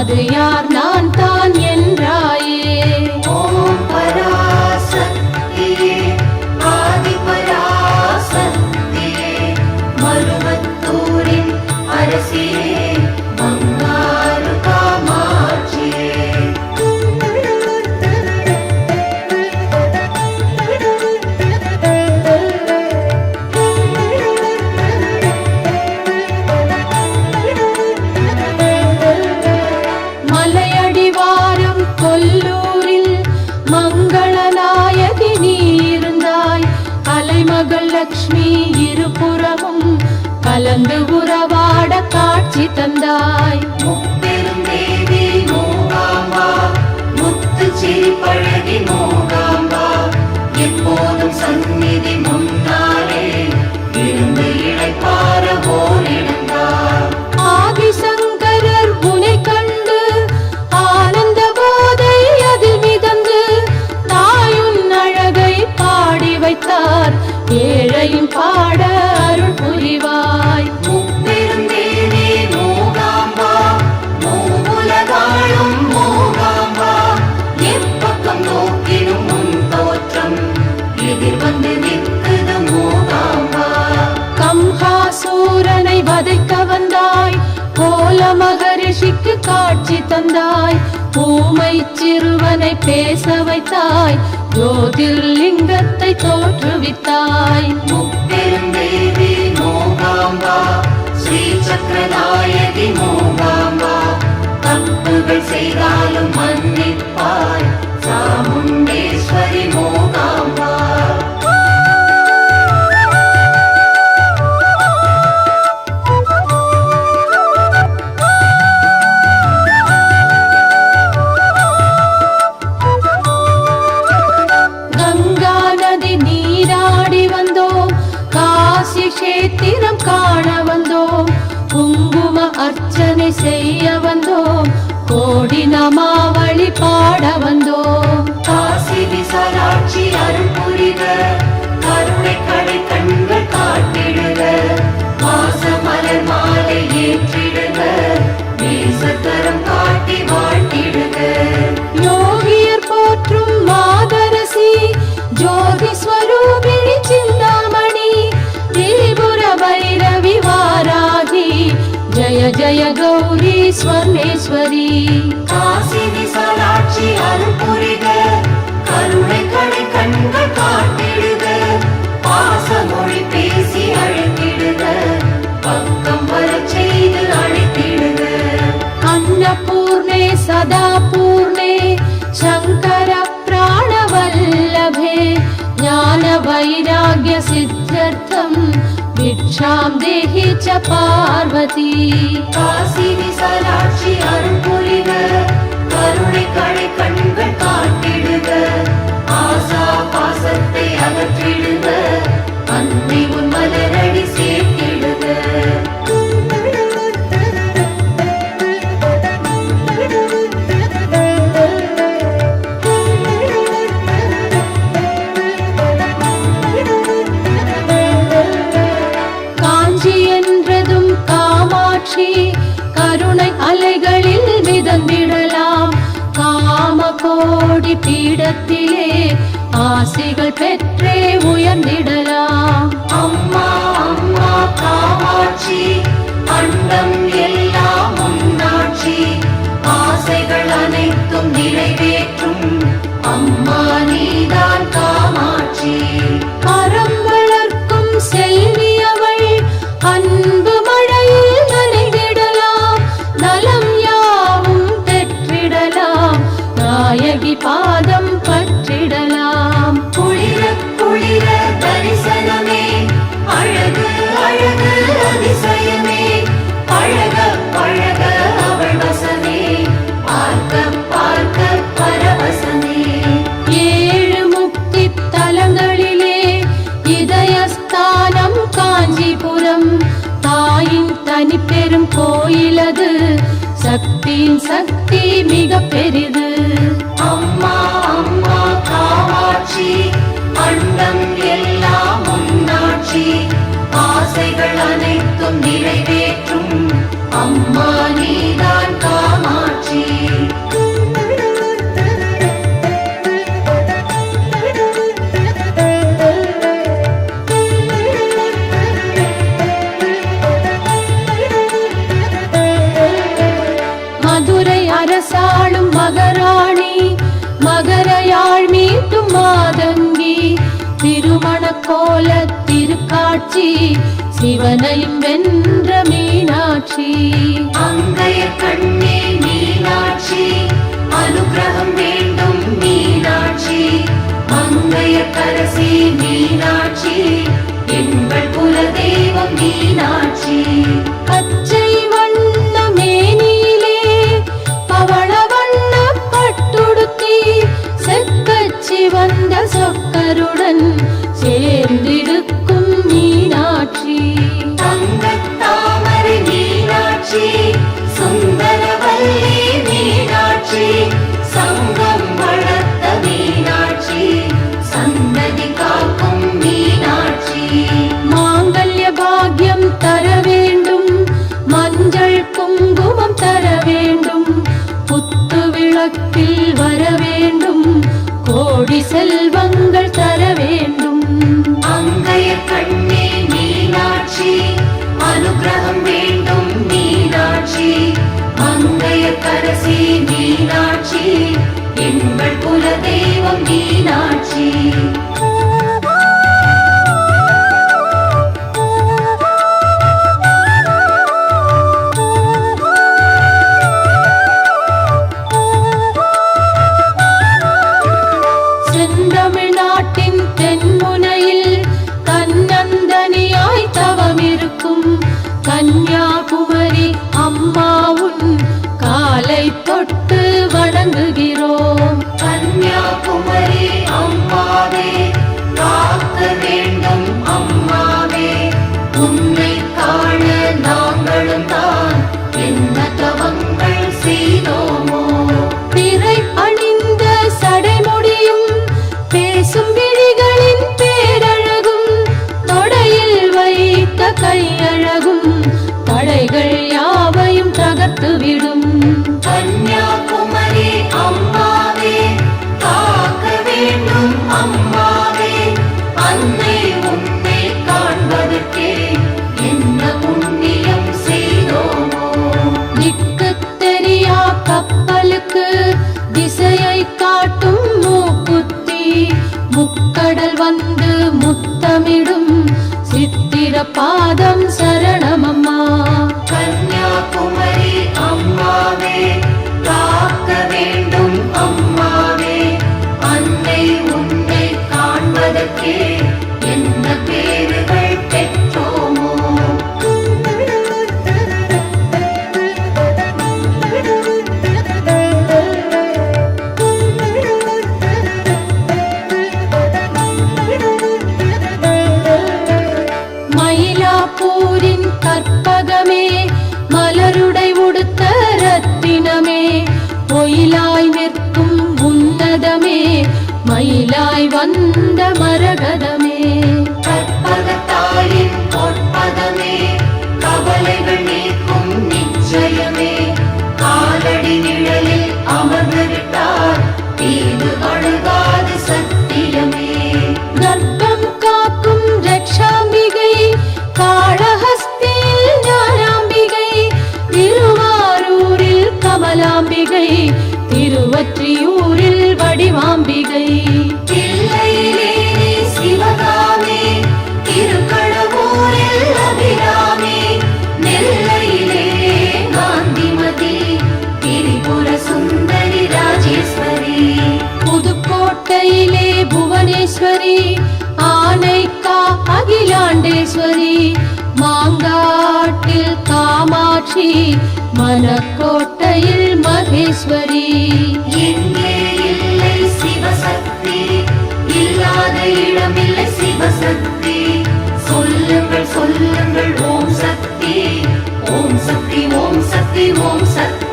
அது யார் நான் தான் என்றாயே. ஓம் பராசக்தியே ஆதிபராசக்தியே மருவத்தூரின் அரசியே பங்காரு காமாட்சியே. மலையடிவாரம் கொல்லூரில் மங்களநாயகி நீ இருந்தாய். அலைமகள் லக்ஷ்மி இருபுறமும் கலந்து உறவாட காட்சி தந்தாய். முப்பெரும் தேவி மூகாம்பா முத்துச்சிரி பழகி மூகாம்பா எப்போதும் சந்நிதி முன்னாலே இருந்து இழைப்பார ஓரிடந்தார். ஆதிசங்கரர் உனை கண்டு ஆனந்த போதை அதில் மிதந்து தாயுன் அழகை பாடி வைத்தார். ஏழையும் பாட அருள் புரிவாய். முப்பெரும் தேவி மூகாம்பா மூவுலகாளும் மூகாம்பா எப்பக்கம் நோக்கினும் முன் தோற்றம் எதிர் வந்து நிற்குது மூகாம்பா. கம்ஹாசூரனை வதைக்க வந்தாய். கோல மகரிஷிக்கு காட்சி தந்தாய். ஊமை சிறுவனை பேச வைத்தாய். ஜோதிர்லிங்கத்தை தோற்றுவித்தாய். முப்பெரும் தேவி மூகாம்பா ஸ்ரீ சக்கரநாயகி மூகாம்பா தப்புகள் செய்தாலும் மன்னிப்பாய் சாமுண்டேஸ்வரி மூகாம்பா. கங்கா நதி நீராடி வந்தோம். காசி கஷேத்திரம் காண வந்தோம். குங்கும அர்ச்சனை செய்ய வந்தோம். கோடி நமாவளி பாட வந்தோம். காசி விசாலாட்சி அருள் புரிக கருணை கடை கண்கள் காட்டிடுக வாச மலர் மாலை ஏற்றிடுக நேசக்கரம் காட்டி வாழ்த்திடுக. யோகியர் போற்றும் மாதரசி ஜோதி ஸ்வரூபிணி சிந்தாமணி திரிபுர பைரவி வாராகி ஜய ஜய கௌரி ஸ்வர்ணேஸ்வரி. காசி விசாலாட்சி அருள் புரிக கருணை கடை கண்கள் காட்டிடுக பாசமொழி பேசி அழைத்திடுக பக்கம் வரச் செய்து அழைத்திடுக. अन्नपूर्णे सदा पूर्णे शंकर प्राणवल्लभे ज्ञान वैराग्य सिद्ध्यर्थं भिक्षां देहि च पार्वती. காசி விசாலாட்சி அருள் புரிக கருணை கடை கண்கள் காட்டிடுக ஆசா பாசத்தை அகற்றிடுக அன்னை உன் மலரடி சேர்த்திடுக. காஞ்சி என்றதும் காமாட்சி கருணை அலைகளில் மிதந்திடலாம். காம கோடி பீடத்திலே ஆசைகள் பெற்றே உயர்ந்திடலாம். அம்மா அம்மா காமாட்சி அண்டம் எல்லாம் உன்னாட்சி ஆசைகள் அனைத்தும் நிறைவேற்றும் அம்மா நீதான் காமாட்சி. அறம் வளர்க்கும் செல்வியவள் அன்பு மழையில் நனைந்திடலாம். நலம் யாவும் பெற்றிடலாம். நாயகி பாதம் பற்றிடலாம். குளிர குளிர தரிசனமே அழகு அழகு அதிசயமே பழக பழக அவள் வசமே பார்க்க பார்க்க பரவசமே. ஏழு முக்தி தலங்களிலே இதயஸ்தானம் காஞ்சிபுரம். தாயின் தனி பெரும் கோயிலது சக்தியின் சக்தி மிக பெரிது. அம்மா அம்மா காமாட்சி அண்டம் எல்லாம் உன்னாட்சி ஆசைகள் அனைத்தும் நிறைவேற்றும் அம்மா நீதான் காமாட்சி. திருமணக்கோல திருக்காட்சி சிவனையும் வென்ற மீனாட்சி. அங்கைய கண்ணே மீனாட்சி, அனுகிரகம் வேண்டும் மீனாட்சி. மங்கைய கரசி மீனாட்சி, எங்கள் குலதெய்வம் மீனாட்சி. பச்சை வண்ண மேனியிலே பவள வண்ண பட்டுடுத்தி செக்கச்சி வந்த சொக்கருடன் சேர்ந்திருக்கும் மீனாட்சி. தங்கத் தாமரை மீனாட்சி, சுந்தரவல்லி மீனாட்சி. சங்கம் வளர்த்த மீனாட்சி, சந்ததி காக்கும் மீனாட்சி. மாங்கல்ய பாக்யம் தர வேண்டும், மஞ்சள் குங்குமம் தர வேண்டும், குத்து விளக்கில் வர வேண்டும், கோடி செல்வங்கள் தர வேண்டும். அங்கைய கண்ணே மீனாட்சி, அனுகிரகம் வேண்டும் மீனாட்சி. மங்கைய கரசி மீனாட்சி, எங்கள் குலதெய்வம் மீனாட்சி. செந்தமிழ்நாட்டின் தென்முனையில் தன்னந்தனியாய் தவமிருக்கும் கன்னியாகுமரி அம்மாவுன் காலை தொட்டு வணங்குகிறோம். கன்னியாகுமரி அம்மாவே, காக்க வேண்டும் அம்மாவே. உன்னை காண நாங்களும் தான் என்ன தவங்கள் செய்தோமோ. பிறை அணிந்த சடைமுடியும் பேசும் விழிகளின் பேரழகும் தொடையில் வைத்த கையழகும் தடைகள் யாவையும் தகர்த்துவிடும். கன்னியாகுமரி அம்மாவே, காக்க வேண்டும் அம்மாவே. அன்னை உன்னை காண்பதற்கே என்ன புண்ணியம் செய்தோமோ. திக்கு தெரியா கப்பலுக்கு திசையை காட்டும் மூக்குத்தி, முக்கடல் வந்து முத்தமிடும் சித்திர பாதம் சரணமம்மா. கன்னியாகுமரி அம்மாவே, காக்க வேண்டும் அம்மாவே. அன்னை உன்னை காண்பதற்கே என்ன பேறுகள் பெற்றோமோ. மயிலாப்பூரின் கற்பகமே, மலருடை உடுத்த ரத்தினமே, பொயிலாய் நிற்கும் உன்னதமே, மயிலாய் வந்த மரகதமே. கற்பகத்தாயின் பொற்பதமே, கவலைகள் நீக்கும் நிச்சயமே. காலடி நிழலில் அமர்ந்துவிட்டார், தீது அழுகாது சத்தியமே. கர்ப்பம் காக்கும் ரக்ஷாம்பிகை, காளஹஸ்தியில் ஞானாம்பிகை, திருவாரூரில் கமலாம்பிகை, திருவொற்றியூரில் வடிவாம்பிகை. தில்லையிலே சிவகாமி, திருக்கடவூரில் அபிராமி. நெல்லையிலே காந்திமதி, திரிபுர சுந்தரி ராஜேஸ்வரி. புதுக்கோட்டையிலே புவனேஸ்வரி, ஆனைக்கா அகிலாண்டேஸ்வரி, மாங்காட்டில் காமாட்சி, மணக்கோட்டையில் மகேஸ்வரி. எங்கே இல்லை சிவசக்தி, இல்லாத இடமில்லை சிவசக்தி. சொல்லுங்கள் சொல்லுங்கள் ஓம் சக்தி, ஓம் சக்தி, ஓம் சக்தி, ஓம் சக்தி.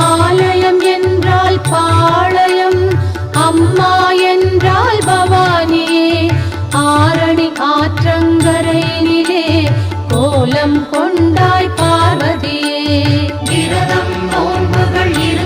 ஆலயம் என்றால் பாளையம், அம்மா என்றால் பவானியே, ஆரணி ஆற்றங்கரையினிலே கோலம் கொண்டாய் பார்வதியே. விரதம் நோன்புகள் இரு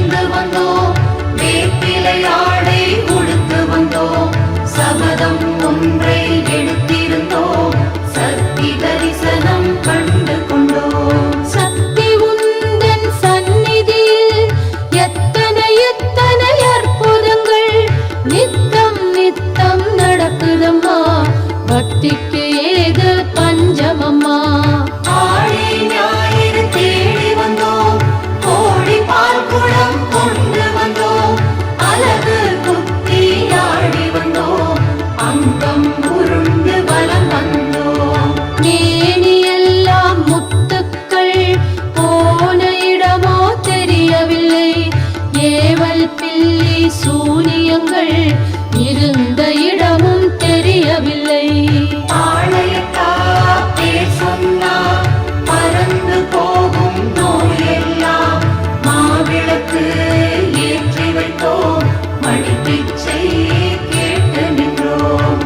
தெரியவில்லை. ஏவல் பில்லி சூனியங்கள் இருந்த இடமும் தெரியவில்லை. ஆலயத்தா பேர் சொன்னா பறந்து போகும் நோயெல்லாம் மாவிளக்கு ஏற்றி வைத்தோம், மணிப்பிச்சை கேட்டு நின்றோம்.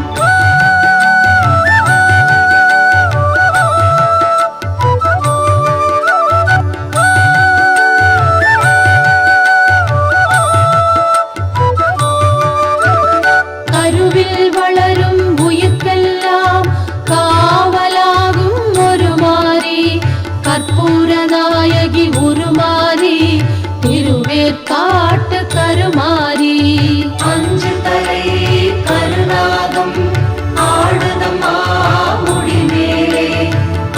கருவில் வளரும் உயிர்க்கெல்லாம் காவலாகும் ஒரு மாறி, கற்பூர நாயகி உருமாறி, திருவேற்காட்டு கருமாறி. அஞ்சு தலை கருநாகம் ஆடுதம்மா முடிமேலே,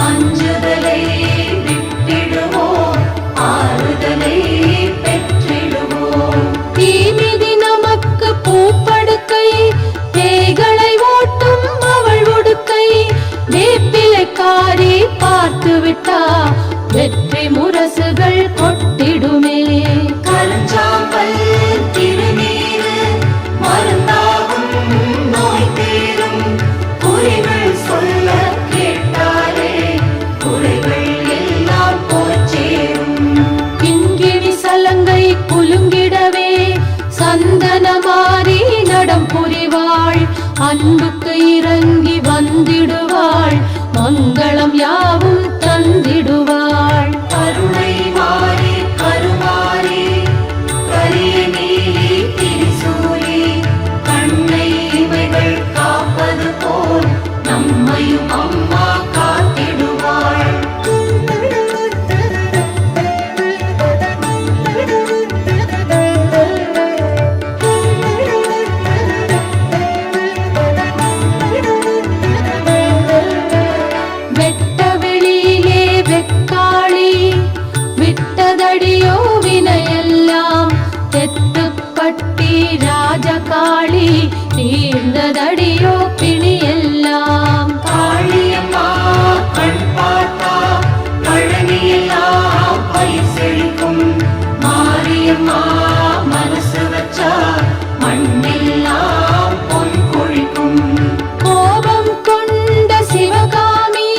அஞ்சுதலை விட்டிடுவோம், ஆறுதலை பெற்றிடுவோம். தீமிதி நமக்கு பூப்படுக்கை, பேய்களை ஓட்டும் அவள் உடுக்கை, வேப்பிலைக்காரி பார்த்து விட்டா வெற்றி முரசுகள் கொட்டிடுமே. கருஞ்சாம்பல் திருநீரு மருந்தாகும் நோய் தீரும், குறிகள் சொல்ல கேட்டாலே குறைகள் எல்லாம் போச்சேரும். கிண்கிணி சலங்கை குலுங்கிடவே சந்தனமாரி நடம் புரிவாள், அன்புக்கு இறங்கி வந்திடுவாள், மங்களம் யாவும் தந்திடுவாள். கருணை மாறி கருமாறி கரிய நீலி திரிசூலி, கண்ணை இமைகள் காப்பது போல் நம்மையும் அம்மா காத்திடுவாள். வெட்ட வெளியிலே வெக்காளி விட்டதடியோ வினையெல்லாம், தெத்துப்பட்டி ராஜகாளி தீர்ந்ததடியோ பிணியெல்லாம். காளியம்மா கண் பார்த்தா பழனியெல்லாம் பயிர் செழிக்கும், மாரியம்மா மனசு வச்சா மண்ணெல்லாம் பொன் கொழிக்கும். கோபம் கொண்ட சிவகாமி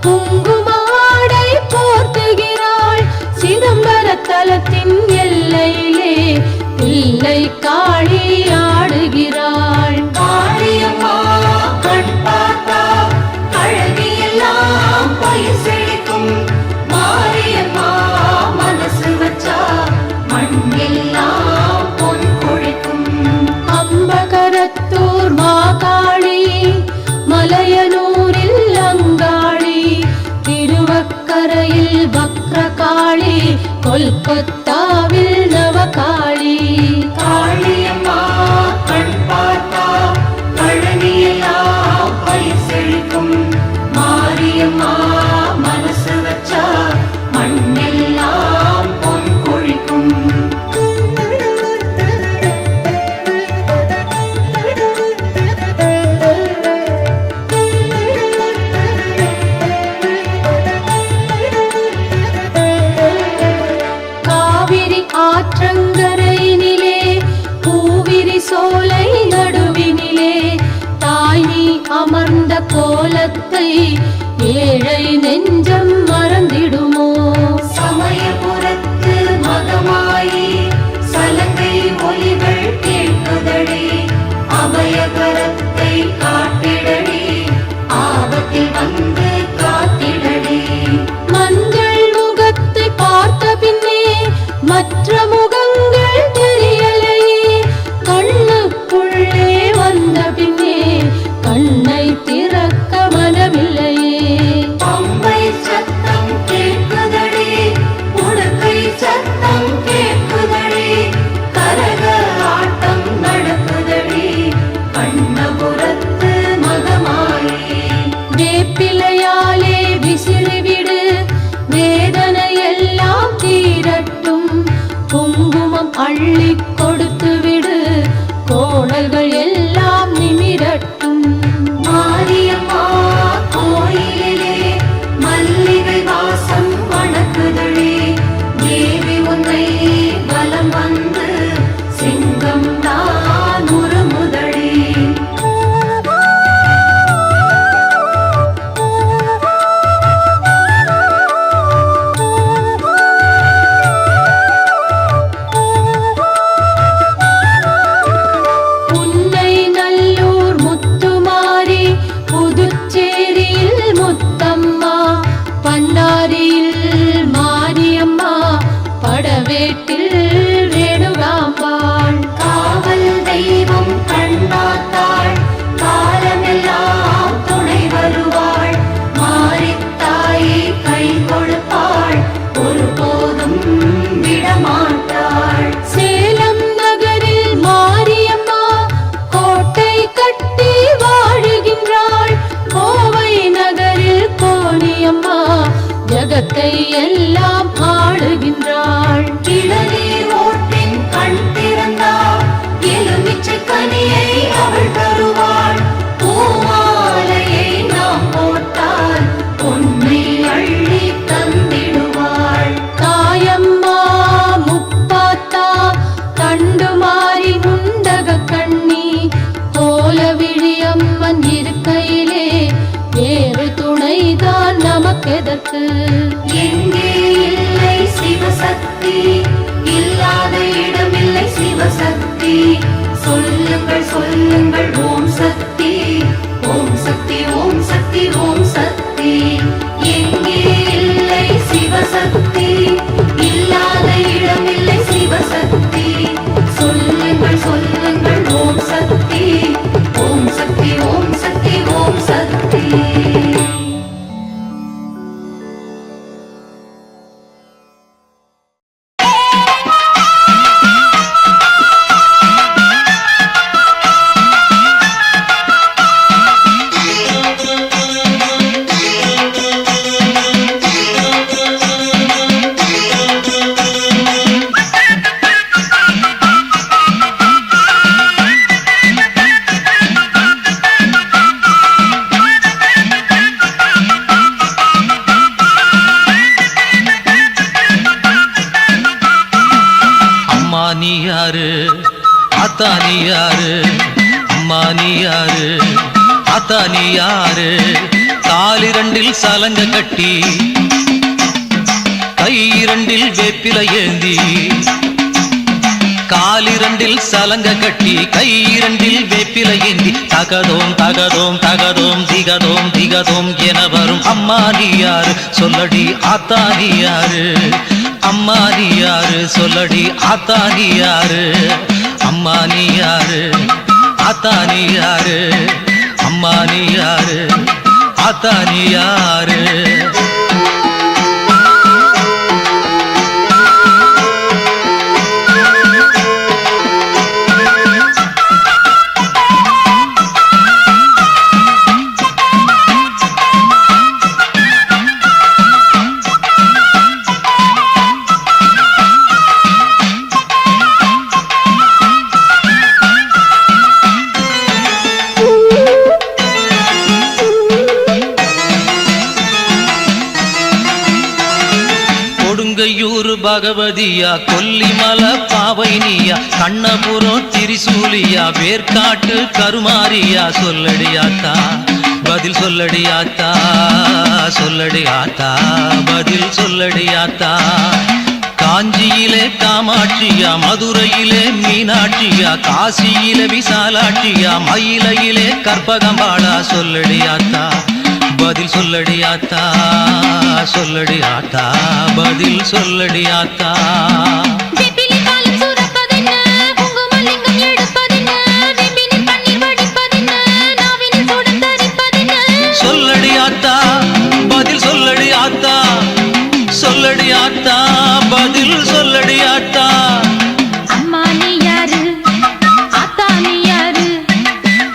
குங்குமாடை போர்த்துகிறாள், சிதம்பர தலத்தின் எல்லையிலே பிள்ளை காளி ஆடுகிறாள். காளியம்மா கண் பார்த்தா பழனியெல்லாம் பயிர் செழிக்கும், மாரியம்மா மனசு வச்சா மண்ணெல்லாம் பொன் கொழிக்கும். அம்பகரத்தூர் மாகாளி, மலையனூரில் அங்காளி, திருவக்கரையில் வக்ரகாளி, கொல்கத்தாவில் நவகாளி. காளியம்மா கண் பார்த்தா பழனியெல்லாம் பயிர் செழிக்கும், மாரியம்மா மனசு வச்சா மண்ணெல்லாம் பொன் கொழிக்கும். காவிரி ஆற்றங்கரையினிலே பூவிரி சோலை நடுவினிலே, தாய் நீ அமர்ந்த கோலத்தை ஏழை நெஞ்சம் மறந்திடுமோ. சமயபுரத்து மகமாயி சலங்கை ஒலிகள் கேட்குதடி, அபயகரத்தை காட்டிடடி, ஆபத்தில் வந்து காத்திடடி. மஞ்சள் முகத்தை பார்த்த பின்னே மற்ற முகங்கள் தெரியலையே, கண்ணுக்குள்ளே வந்த பின்னே கண்ணை திறக்க மனமில்லையே. பம்பை சத்தம் கேட்குதடி, உடல் வந்து சிங்கம் தான் உருமுதடி. உன்னை நல்லூர் முத்துமாரி, புதுச்சேரியில் முத்தம்மா, பன்னாரியில் மாரியம்மா, படவேட்டில் ரேணுகாம்பாள். காவல் தெய்வம் கண்ணாத்தாள், காலமெல்லாம் துணை வருவாள். மாரித்தாயே கை கொடுப்பாள், ஒருபோதும் விடமாட்டாள். சேலம் நகரில் மாரியம்மா கோட்டை கட்டி வாழுகின்றாள். கோவை நகரில் கோணியம்மா ஜகத்தை எல்லாம் ஆளுகின்றாள். இளநீர் ஓட்டின் கண் திறந்தாள், எலுமிச்சை கனியை அவள் தருவாள். பூமாலையை நாம் போட்டால் பொன்னை அள்ளி தந்திடுவாள். தாயம்மா முப்பாத்தா தண்டுமாறி முண்டக கண்ணி, கோலவிழியம்மன் இருக்கையிலே வேறு துணைதான் நமக்கெதற்கு? எங்கே இல்லை சிவசக்தி, இல்லாத இடமில்லை சிவசக்தி. சொல்லுங்கள் சொல்லுங்கள் ஓம் சக்தி, ஓம் சக்தி, ஓம் சக்தி, ஓம் சக்தி. எங்கே இல்லை சிவசக்தி, இல்லாத இடமில்லை சிவசக்தி. சொல்லுங்கள் சொல்லுங்கள் ஓம் சக்தி, ஓம் சக்தி, ஓம் சக்தி, ஓம் சக்தி. நீ யாரு ஆத்தா நீ யாரு, அம்மா நீ யாரு ஆத்தா நீ யாரு? காலிரண்டில் சலங்க கட்டி கை இரண்டில் வேப்பில ஏந்தி, காலிரண்டில் சலங்க கட்டி கை இரண்டில் வேப்பில ஏந்தி, தகதோம் தகதோம் தகதோம் திகதோம் திகதோம் என வரும் அம்மா நீ யாரு சொல்லடி ஆத்தா நீ யாரு? அம்மா நீ யாரு சொல்லடி ஆத்தா நீ யாரு? அம்மா நீ யாரு ஆத்தா நீ யாரு? அம்மா நீ யாரு ஆத்தா நீ யாரு? பகவதியா கொல்லிமல பாவைனியா கண்ணபுரம் திரிசூலியா வேர்காட்டு கருமாரியா சொல்லடியாத்தா பதில் சொல்லடியாத்தா சொல்லடியாத்தா பதில் சொல்லடியாத்தா. காஞ்சியிலே காமாட்சியா மதுரையிலே மீனாட்சியா காசியிலே விசாலாட்சியா மயிலையிலே கற்பகம்பாளா சொல்லடியாத்தா பதில் சொல்லடியாத்தா சொல்லடியாத்தா பதில் சொல்லடியாத்தா. சொல்லடியாத்தா பதில் சொல்லடியாத்தா சொல்லடியாத்தா பதில் சொல்லடியாத்தா. அம்மா நீ யாரு ஆத்தா நீ யாரு?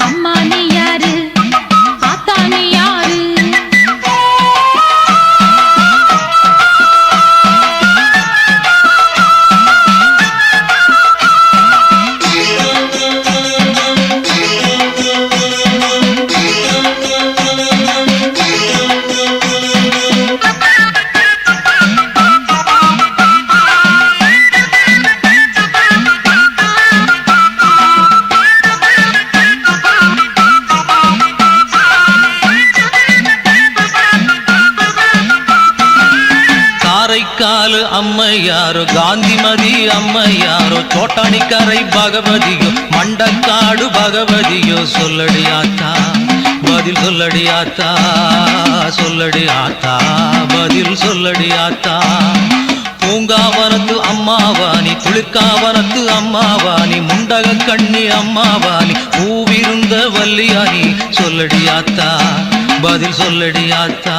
அம்மா நீ யாரு ஆத்தா நீ யாரு? அம்மையாரோ காந்திமதி அம்மையாரோ தோட்டாணிக்கரை பகவதியோ மண்டக்காடு பகவதியோ சொல்லடி ஆத்தா பதில் சொல்லடி ஆத்தா சொல்லடி ஆத்தா பதில் சொல்லடி ஆத்தா பூங்காவனத்து அம்மாவாணி குளிர்காவனத்து அம்மாவாணி முண்டக கண்ணி அம்மாவாணி பூவிருந்த வல்லியானி சொல்லடி ஆத்தா பதில் சொல்லடி ஆத்தா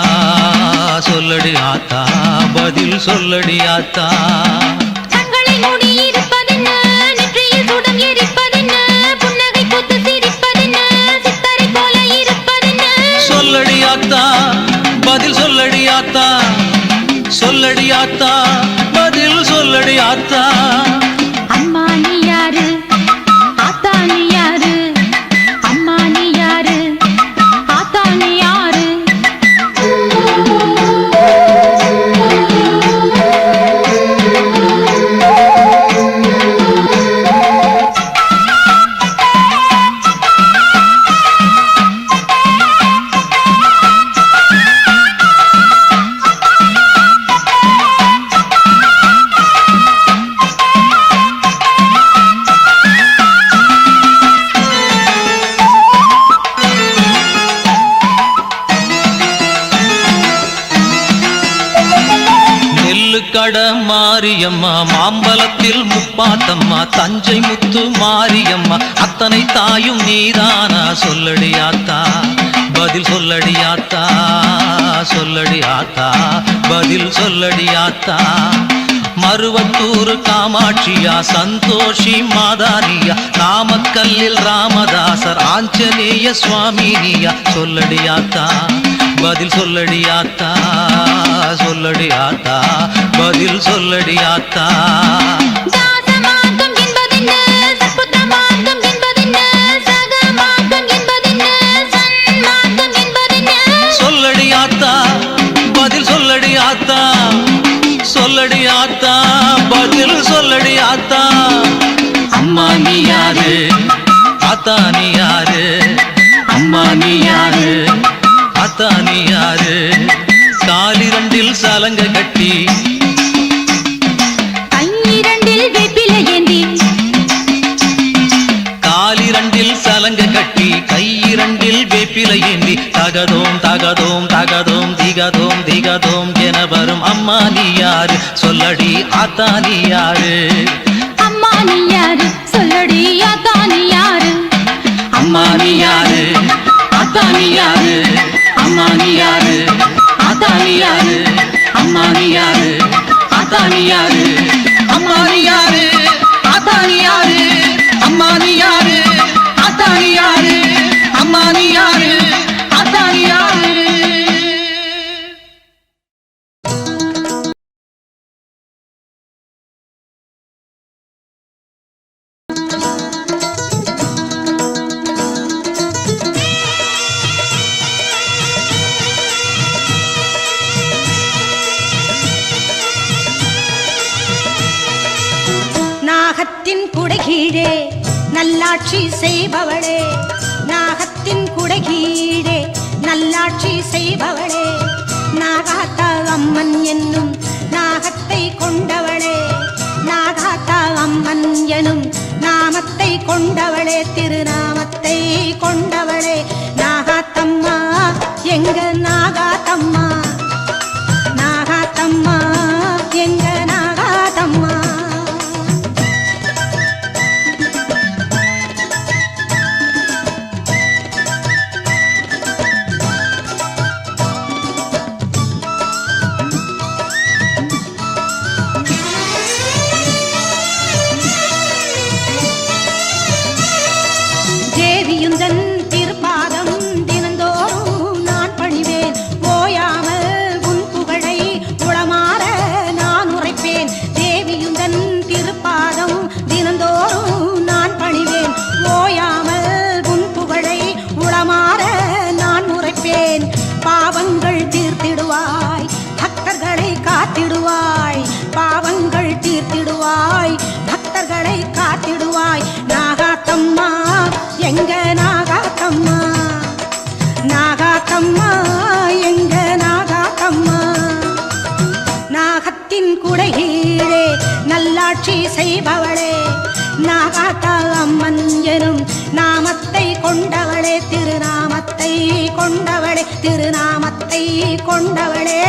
சொல்லடி ஆத்தா பதில் சொல்லடி ஆத்தா கண்களில் மூடி இருப்பதென்ன நெற்றியில் சுடம் எரிப்பதென்ன புன்னகை பூத்து சிரிப்பதென்ன சித்தரை போல இருப்பதென்ன சொல்லடி ஆத்தா பதில் சொல்லடி ஆத்தா சொல்லடி ஆத்தா பதில் சொல்லடி ஆத்தா அம்மா நீ யாரு ஆத்தா நீ யாரு அம்மா நீ யாரு ஆத்தா நீ யாரு கட மாரியம்மா மாம்பலத்தில் முப்பாத்தம்மா தஞ்சை முத்து மாரியம்மா அத்தனை தாயும் நீதானா சொல்லடி ஆத்தா பதில் சொல்லடி ஆத்தா சொல்லடி ஆத்தா பதில் சொல்லடி ஆத்தா மருவத்தூர் காமாட்சியா சந்தோஷி மாதானியா நாமக்கல்லில் ராமதாசர் ஆஞ்சநேய சுவாமினியா சொல்லடி ஆத்தா பதில் சொல்லடி ஆத்தா சொல்லடி ஆத்தா பதில் சொல்லடி ஆத்தா தாசமார்க்கம் என்பதென்ன சற்புத்திரமார்க்கம் என்பதென்ன சகமார்க்கம் என்பதென்ன சன்மார்க்கம் என்பதென்ன சொல்லடி ஆத்தா பதில் சொல்லடி ஆத்தா சொல்லடி ஆத்தா பதில் சொல்லடி ஆத்தா அம்மா நீ யாரு ஆத்தா நீ யாரு அம்மா நீ யாரு ஆத்தா நீ யாரு காலிரண்டில் சலங்க கட்டி கையிரண்டில் வேப்பிலை ஏந்தி காலிரண்டில் சலங்க கட்டி கையிரண்டில் வேப்பிலை ஏந்தி தகதோம் தகதோம் தகதோம் திகதோம் திகதோம் என வரும் அம்மா நீ யாரு சொல்லடி ஆத்தா நீ யாரு அம்மா நீ யாரு சொல்லடி ஆத்தா நீ யாரு அம்மா நீ யாரு ஆத்தா நீ யாரு அம்மா நீ யாரு ஆத்தா நீ யாரு அம்மா நீ யாரு ஆத்தா நீ யாரு அம்மா நீ யாரு ஆத்தா நீ யாரு அம்மா நீ யாரு ஆத்தா நீ யாரு அம்மா நீ யாரு ஆத்தா நீ யாரு நாகத்தின் குடைகீழே நல்லாட்சி செய்பவளே நாகத்தின் குடைகீழே நல்லாட்சி செய்பவளே நாகாத்தா அம்மன் என்னும் நாகத்தை கொண்டவளே நாகாத்தா அம்மன் எனும் நாமத்தை கொண்டவளே திருநாமத்தை கொண்டவளே நாகாத்தம்மா எங்க நாகாத்தம்மா நாகாத்தம்மா எங்க நாகாத்தம்மா தேவியுந்தன் திருப்பாதம் தினந்தோறும் நான் பணிவேன் ஓயாமல் உன் புகழை உளமாற நான் உரைப்பேன் தேவியுந்தன் திருப்பாதம் தினந்தோறும் நான் பணிவேன் ஓயாமல் உன் புகழை உளமாற நான் உரைப்பேன் பாவங்கள் தீர்த்திடுவாய் பக்தர்களை காத்திடுவாய் பாவங்கள் தீர்த்திடுவாய் பக்தர்களை காத்திடுவாய் நாகாத்தம்மா எங்க நாகாத்தம்மா நாகாத்தம்மா எங்க நாகாத்தம்மா நாகத்தின் குடைகீழே நல்லாட்சி செய்பவளே நாகாத்தா அம்மன் எனும் நாமத்தை கொண்டவளே திருநாமத்தை கொண்டவளே திருநாமத்தை கொண்டவளே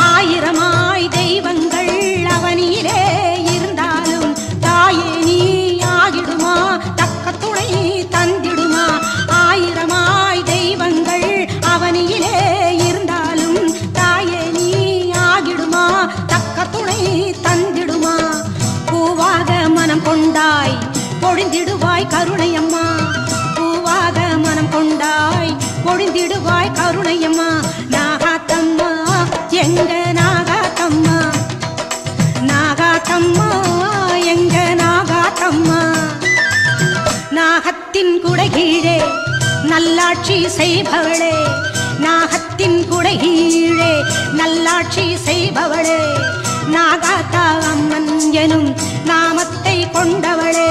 ஆயிரமாய் தெய்வங்கள் அவனிலே இருந்தாலும் தாயே நீ ஆகிடுமா தக்க துணை தந்திடுமா ஆயிரமாய் தெய்வங்கள் அவனிலே இருந்தாலும் தாயே நீ ஆகிடுமா தக்க துணை தந்திடுமா பூவாக மனம் கொண்டாய் பொழிந்திடுவாய் கருணையம்மா பூவாக மனம் கொண்டாய் பொழிந்திடுவாய் கருணையம்மா நாகாத்தம்மா எங்க நாகாத்தம்மா நாகாத்தம்மா எங்க நாகாத்தம்மா நாகத்தின் குடைகீழே நல்லாட்சி செய்பவளே நாகத்தின் குடைகீழே நல்லாட்சி செய்பவளே நாகாத்தா அம்மன் எனும் நாமத்தை கொண்டவளே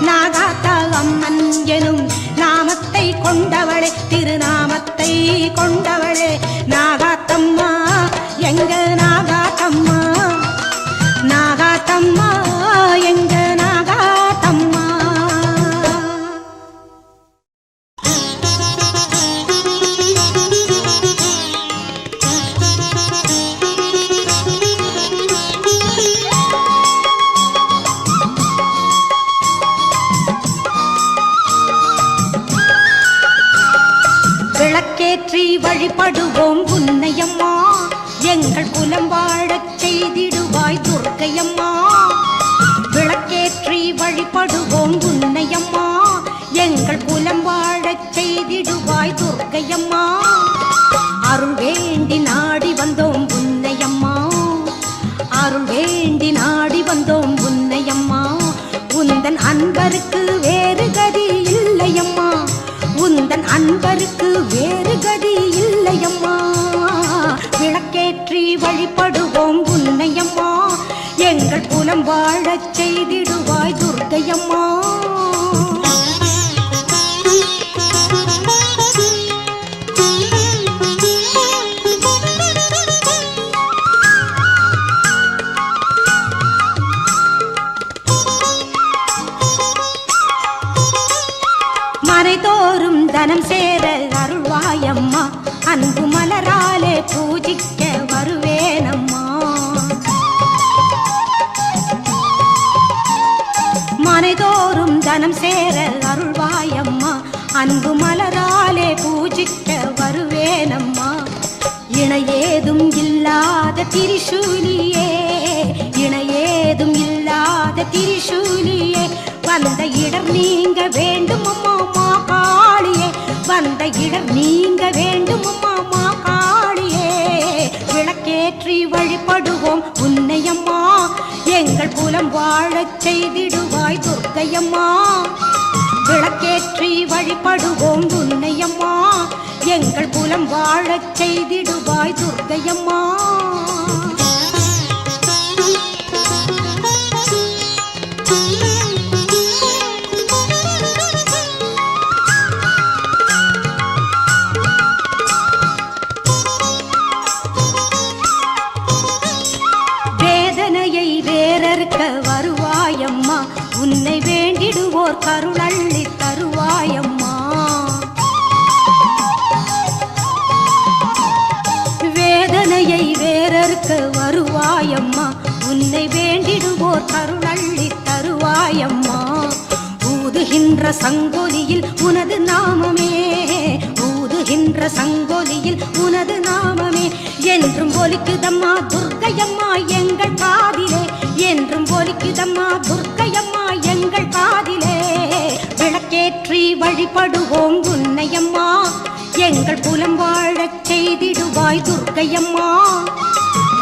நாகாத்தா அம்மன் எனும் நாமத்தை கொண்டவளே திருநாமத்தை கொண்டவளே நாகாத்தம்மா எங்க நாகாத்தம்மா நாகாத்தம்மா எங்க நாகாத்தம்மா விளக்கேற்றி வழிபடுவோம் உன்னையம்மா எங்கள் குலம் வாழச் செய்திடுவாய் துர்க்கையம்மா விளக்கேற்றி வழிபடுவோம் உன்னையம்மா எங்கள் குலம் வாழச் செய்திடுவாய் துர்க்கையம்மா அருள் வேண்டி நாடி வந்தோம் உன்னையம்மா அருள் வேண்டி நாடி வந்தோம் உன்னையம்மா உந்தன் அன்பருக்கு வேறு கதி இல்லையம்மா உந்தன் அன்பருக்கு வேறு கதி இல்லையம்மா விளக்கேற்றி வழிபடுவோம் உன்னையம்மா எங்கள் குலம் வாழச் செய்திடுவாய் துர்க்கையம்மா மறைதோறும் தனம் சேர அருள்வாயம்மா அன்பு மலராலே பூஜிக்க வருவேனம்மா மறைதோறும் தனம் சேர அருள்வாயம்மா அன்பு மலராலே பூஜிக்க வருவேனம்மா இணையேதும் இல்லாத திரிசூலியே இணையேதும் இல்லாத திரிசூலியே வந்த இடர் நீங்க வேண்டும் அம்மா காளியே வந்த இடர் நீங்க வேண்டும் அம்மா காளியே விளக்கேற்றி வழிபடுவோம் உன்னையம்மா எங்கள் குலம் வாழச் செய்திடுவாய் துர்க்கையம்மா விளக்கேற்றி வழிபடுவோம் உன்னையம்மா எங்கள் குலம் வாழச் செய்திடுவாய் துர்க்கையம்மா வேதனையை வேறறுக்க வருவாயம்மா உன்னை வேண்டிடுவோர் கருளள்ளி தருவாயம்மா வேதனையை வேறறுக்க வருவாயம்மா உன்னை வேண்டிடுவோர் கருளள்ளி தருவாயம்மா ஊதுகின்ற சங்கொலியில் உனது நாமமே ஊதுகின்ற சங்கொலியில் உனது நாமமே என்றும் ஒலிக்குதம்மா துர்க்கையம்மா எங்கள் காதிலே என்றும் ஒலிக்குதம்மா துர்க்கையம்மா எங்கள் காதிலே விளக்கேற்றி வழிபடுவோம் உன்னையம்மா எங்கள் குலம் வாழச் செய்திடுவாய் துர்க்கையம்மா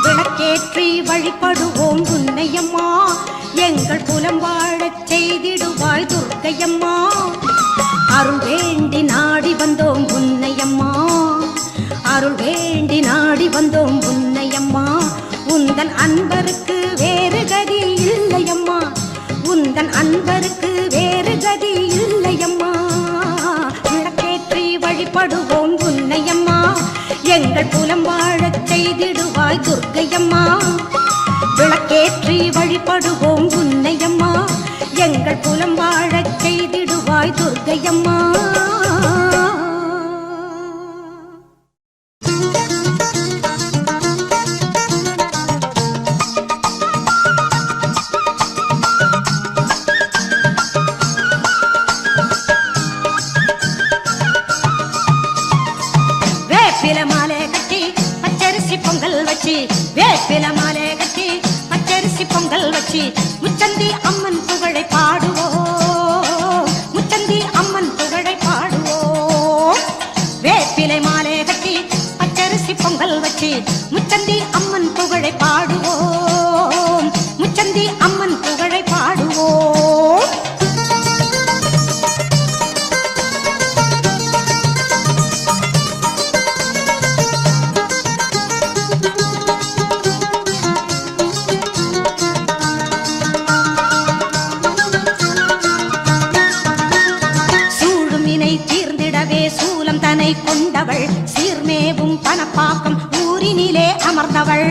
விளக்கேற்றி வழிபடுவோம் உன்னையம்மா எங்கள் குலம் வாழச் செய்திடுவாய் துர்க்கையம்மா அருள் வேண்டி நாடி வந்தோம் உன்னையம்மா அருள் வேண்டி நாடி வந்தோம் உன்னையம்மா உந்தன் அன்பருக்கு வேறு கதி இல்லையம்மா, உந்தன் அன்பருக்கு வேறு கதி இல்லையம்மா. விளக்கேற்றி வழிபடுவோம் உன்னையம்மா, எங்கள் புலம் வாழச் செய்திடுவாய் துர்க்கையம்மா. விளக்கேற்றி வழிபடுவோம் உன்னையம்மா, எங்கள் புலம் வாழச் செய்திடுவாய் துர்க்கையம்மா. வேப்பில மாலை கட்டி பச்சரிசி பொங்கல் வச்சு, வேப்பில மாலை கட்டி பச்சரிசி பொங்கல் வச்சு, முச்சந்தி அம்மன் புகழை பாடுவோம், முச்சந்தி அம்மன் புகழை பாடுவோம். வேப்பிலை மாலை கட்டி பச்சரிசி பொங்கல் வச்சு, முச்சந்தி அம்மன் புகழை பாடுவோம், முச்சந்தி அம்மன் புகழை பாடுவோம். கொண்டவள் சீர்மேவும் பணப்பாக்கம் ஊரினிலே அமர்ந்தவள்,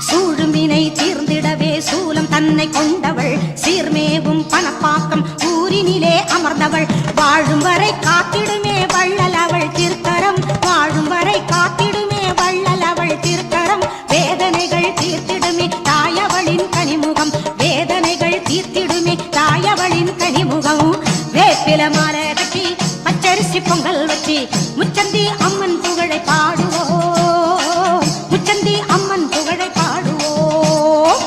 சூழுமினை தீர்ந்திடவே சூலம் தன்னை கொண்டவள் சீர்மேவும் பணப்பாக்கம் ஊரினிலே அமர்ந்தவள். வாழும் வரை காத்திடுமே வள்ளல் அவள் திருக்கரம், வாழும் வரை காத்திடுமே வள்ளல் அவள் திருக்கரம். வேதனைகள் தீர்த்திடுமே தாயவளின் கனிமுகம், வேதனைகள் தீர்த்திடுமே தாயவளின் கனிமுகம். வேப்பில மாலை கட்டி பச்சரிசி பொங்கல் வச்சு, முச்சந்தி அம்மன் புகழை பாடுவோம், முச்சந்தி அம்மன் புகழை பாடுவோம்.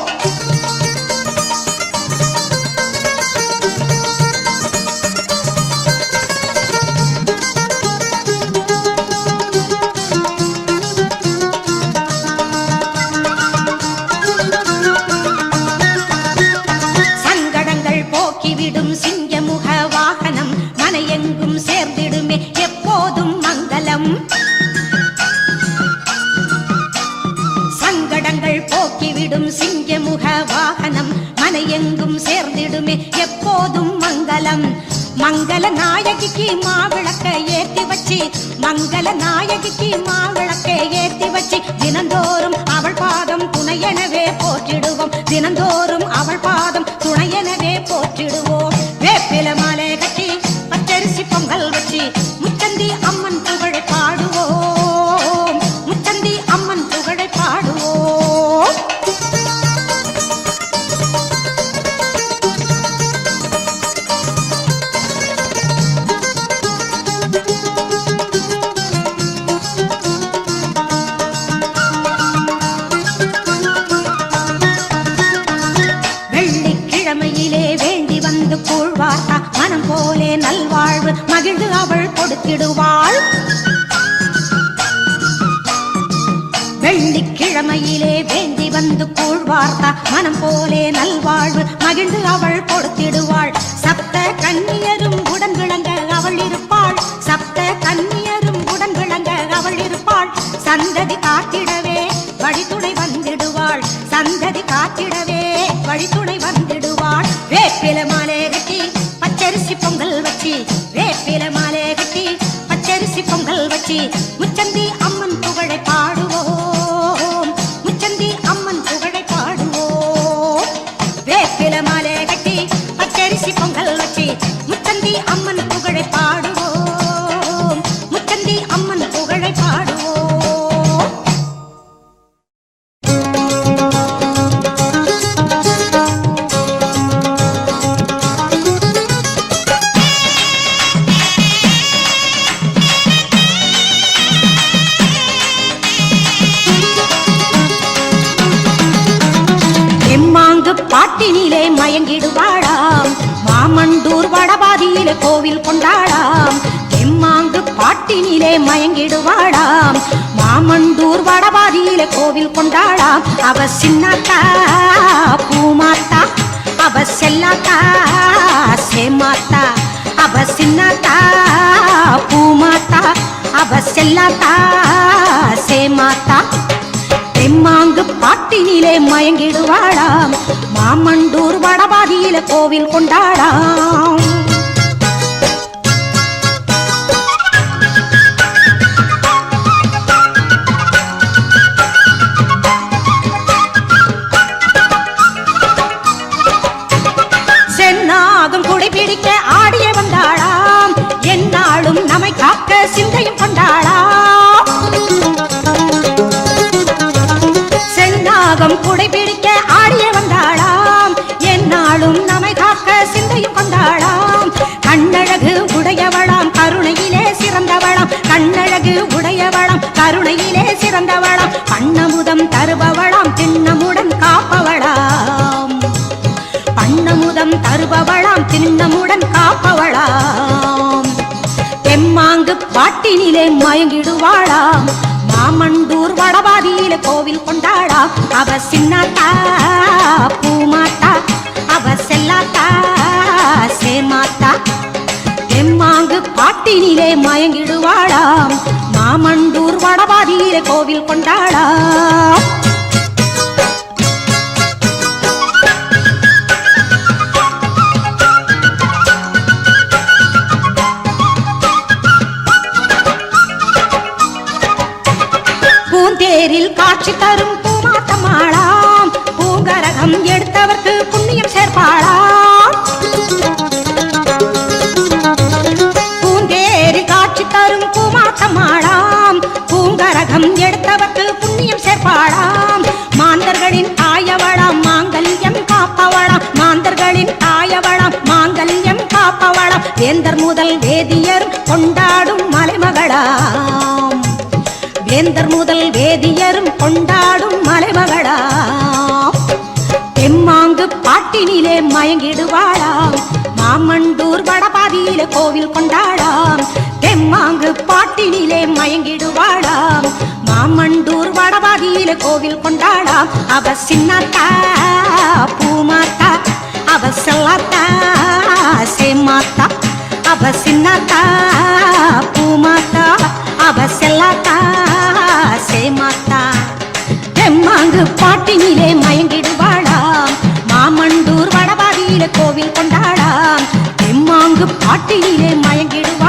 சங்கடங்கள் போக்கிவிடும் சிங்கமுக வாகனம், மனையெங்கும் சேர்ந்திடுமே எப்போதும் மங்களம். சங்கடங்கள் போக்கிவிடும் சிங்கமுக வாகனம், மனையெங்கும் சேர்ந்திடுமே எப்போதும் மங்களம். மங்கள நாயகிக்கு மாவிளக்க ஏத்தி வச்சு, மங்கள நாயகிக்கு மாவிளக்க ஏத்தி வச்சு, தினந்தோறும் அவள் பாதம் துணையெனவே போற்றிடுவோம், தினந்தோறும் அவள் பாதம் துணையெனவே போற்றிடுவோம். வேப்பில மாலை கட்டி பச்சரிசி பொங்கல் வச்சு, முச்சந்தி அம்மன் புகழை பாடுவோம், முச்சந்தி அம்மன் புகழை பாடுவோம். வெள்ளிக்கிழமையிலே வேண்டி வந்து கூழ்வார்த்தா, மனம் போலே நல்வாழ்வு மகிழ்ந்து அவள் கொடுத்திடுவாள். வெள்ளிக்கிழமையிலே வேண்டி வந்து கூழ்வார்த்தா, மனம் போலே நல்வாழ்வு மகிழ்ந்து அவள் கொடுத்திடுவாள். சப்த கன்னியரும் உடன் விளங்க அவள் இருப்பாள், சப்த கன்னியரும் உடன் விளங்க அவள் இருப்பாள். சந்ததி காத்திடவே வழித்துணை வந்திடுவாள், சந்ததி காத்திடவே வழித்துணை வந்திடுவாள். வேப்பில மாலை கட்டி பச்சரிசி பொங்கல் வச்சு, வேப்பில மாலை கட்டி பச்சரிசி பொங்கல் வச்சு, முச்சந்தி அம்மன் புகழை பாடுவோம், முச்சந்தி அம்மன் புகழை பாடுவோம். வேப்பில மாலை கட்டி பச்சரிசி பொங்கல் வச்சு, முச்சந்தி அம்மன் புகழை பாடுவோம், முச்சந்தி அம்மன் புகழை பாடுவோம். பாட்டினிலே மயங்கிடுவாளாம், மாமண்டூர் வடபாதியிலே கோவில் கொண்டாளாம். தெம்மாங்கு பாட்டினிலே மயங்கிடுவாளாம், மாமண்டூர் வடபாதியிலே கோவில் கொண்டாளாம். அவ சின்னாத்தா பூமாத்தா, அவ செல்லாத்தா சேமாத்தா, அவ சின்னாத்தா பூமாத்தா, அவ செல்லாத்தா சேமாத்தா. பாட்டினிலே மயங்கிடுவாளாம் மாமண்டூர் வடபாதியில கோவில் கொண்டாடாம் சென்னாகம் குடிபிடிக்க ஆடிய வந்தாளாம் என்னாலும் நம்மை காக்க சிந்தையும் கொண்டாளாம் சென்னாகம் குடிபிடிக்க ஆடிய வந்தாளாம் என்னாலும் நம்மை காக்க சிந்தையும் கொண்டாளாம் கண்ணழகு உடையவளாம் கருணையிலே சிறந்தவளாம் கண்ணழகு உடையவளாம் கருணையிலே சிறந்தவளாம் பண்ணமுதம் தருபவளாம் திண்ணமுடன் காப்பவளாம் பண்ணமுதம் தருபவளாம் திண்ணமுடன் காப்பவளாம் தெம்மாங்கு பாட்டினிலே மயங்கிடுவாளாம் மாமண்டூர் வடபாதியில கோவில் கொண்டாடாம் அவ சின்னாத்தா பூமாத்தா அவ செல்லாத்தா சேமாத்தா தெம்மாங்கு பாட்டினிலே மயங்கிடுவாளாம் மாமண்டூர் வடபாதியில கோவில் கொண்டாடாம் பூந்தேரில் காட்சி தரும் பூமாத்தமாளாம் பூங்கரகம் எடுத்தவர்க்கு புண்ணியம் சேர்ப்பாளாம் பூந்தேரில் காட்சி தரும் பூமாத்தமாளாம் பூங்கரகம் எடுத்தவர்க்கு புண்ணியம் சேர்ப்பாளாம் மாந்தர்களின் தாயவளாம் மாங்கல்யம் காப்பவளாம் மாந்தர்களின் தாயவளாம் மாங்கல்யம் காப்பவளாம் வேந்தர் முதல் வேதியர் கொண்டாடும் மலைமகளாம் வேந்தர் முதல் வேதியரும் கொண்டாடும் மலைமகளாம் தெம்மாங்கு பாட்டினிலே மயங்கிடுவாளாம் மாமண்டூர் வடபாதியில கோவில் கொண்டாடாம் தெம்மாங்கு பாட்டினிலே மயங்கிடுவாளாம் மாமண்டூர் வடபாதியில கோவில் கொண்டாடாம் அவ சின்னாத்தா பூமாத்தா அவ செல்லாத்தா சேமாத்தா அவ சின்னாத்தா பூமாத்தா அவ செல்லாத்தா சேமாத்தா தெம்மாங்கு பாட்டினிலே மயங்கிடுவாளாம் மாமண்டூர் வடபாதியில கோவில் கொண்டாடாம் தெம்மாங்கு பாட்டினிலே மயங்கிடுவாளாம்